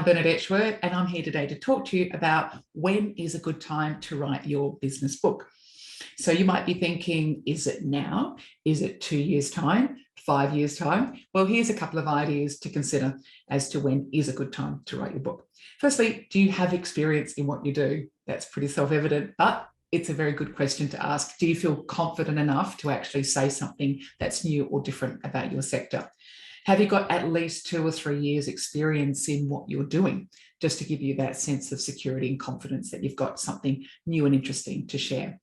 Bernadette Schwer, and I'm here today to talk to you about when is a good time to write your business book. So you might be thinking, is it now? Is it 2 years' time? 5 years' time? Well, here's a couple of ideas to consider as to when is a good time to write your book. Firstly, do you have experience in what you do? That's pretty self-evident, but it's a very good question to ask. Do you feel confident enough to actually say something that's new or different about your sector? Have you got at least 2 or 3 years experience in what you're doing, just to give you that sense of security and confidence that you've got something new and interesting to share?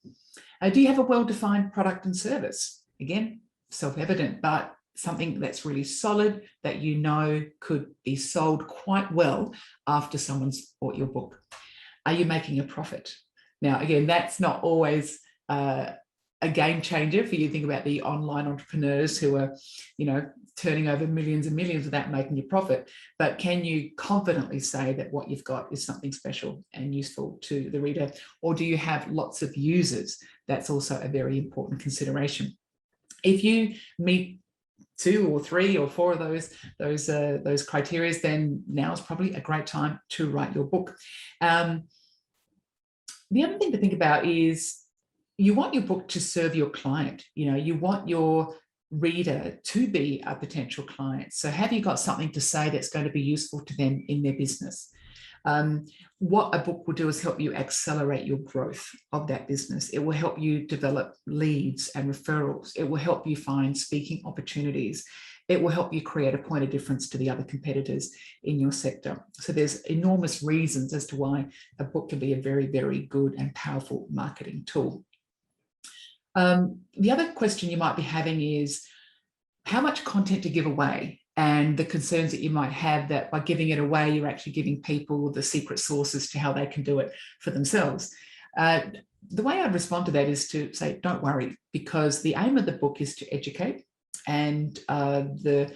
Do you have a well-defined product and service? Again, self-evident, but something that's really solid that you know could be sold quite well after someone's bought your book. Are you making a profit? Now, again, that's not always a game changer for you. Think about the online entrepreneurs who are, turning over millions and millions without making a profit. But can you confidently say that what you've got is something special and useful to the reader? Or do you have lots of users? That's also a very important consideration. If you meet 2 or 3 or 4 of those criteria, then now is probably a great time to write your book. The other thing to think about is you want your book to serve your client. You want your reader to be a potential client. So have you got something to say that's going to be useful to them in their business? What a book will do is help you accelerate your growth of that business. It will help you develop leads and referrals. It will help you find speaking opportunities. It will help you create a point of difference to the other competitors in your sector. So there's enormous reasons as to why a book can be a very, very good and powerful marketing tool. The other question you might be having is how much content to give away, and the concerns that you might have that by giving it away, you're actually giving people the secret sources to how they can do it for themselves. The way I'd respond to that is to say, don't worry, because the aim of the book is to educate, and the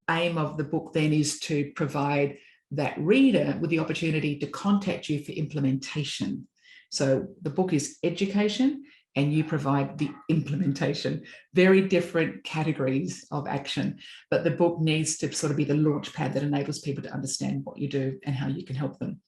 aim of the book then is to provide that reader with the opportunity to contact you for implementation. So the book is education, and you provide the implementation. Very different categories of action, but the book needs to sort of be the launch pad that enables people to understand what you do and how you can help them.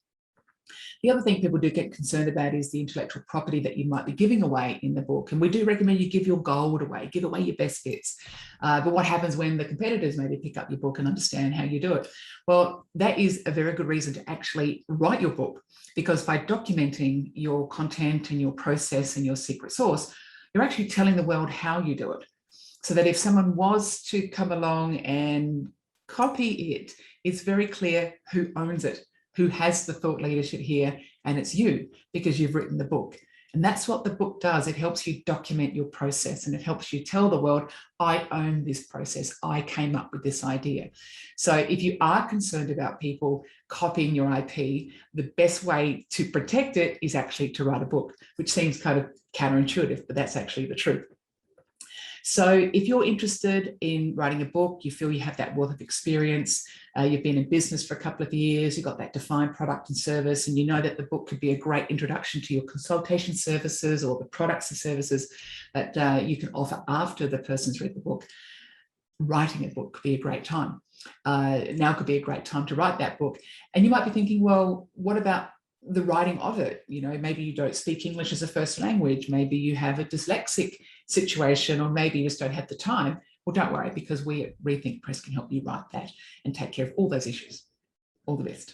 The other thing people do get concerned about is the intellectual property that you might be giving away in the book. And we do recommend you give your gold away, give away your best bits. But what happens when the competitors maybe pick up your book and understand how you do it? Well, that is a very good reason to actually write your book, because by documenting your content and your process and your secret sauce, you're actually telling the world how you do it. So that if someone was to come along and copy it, it's very clear who owns it, who has the thought leadership here, and it's you, because you've written the book. And that's what the book does. It helps you document your process, and it helps you tell the world, I own this process. I came up with this idea. So if you are concerned about people copying your IP, the best way to protect it is actually to write a book, which seems kind of counterintuitive, but that's actually the truth. So if you're interested in writing a book, you feel you have that wealth of experience, you've been in business for a couple of years, you've got that defined product and service, and you know that the book could be a great introduction to your consultation services or the products and services that you can offer after the person's read the book, writing a book could be a great time. Now could be a great time to write that book. And you might be thinking, well, what about the writing of it? Maybe you don't speak English as a first language, maybe you have a dyslexic situation, or maybe you just don't have the time. Well, don't worry, because we at Rethink Press can help you write that and take care of all those issues. All the best.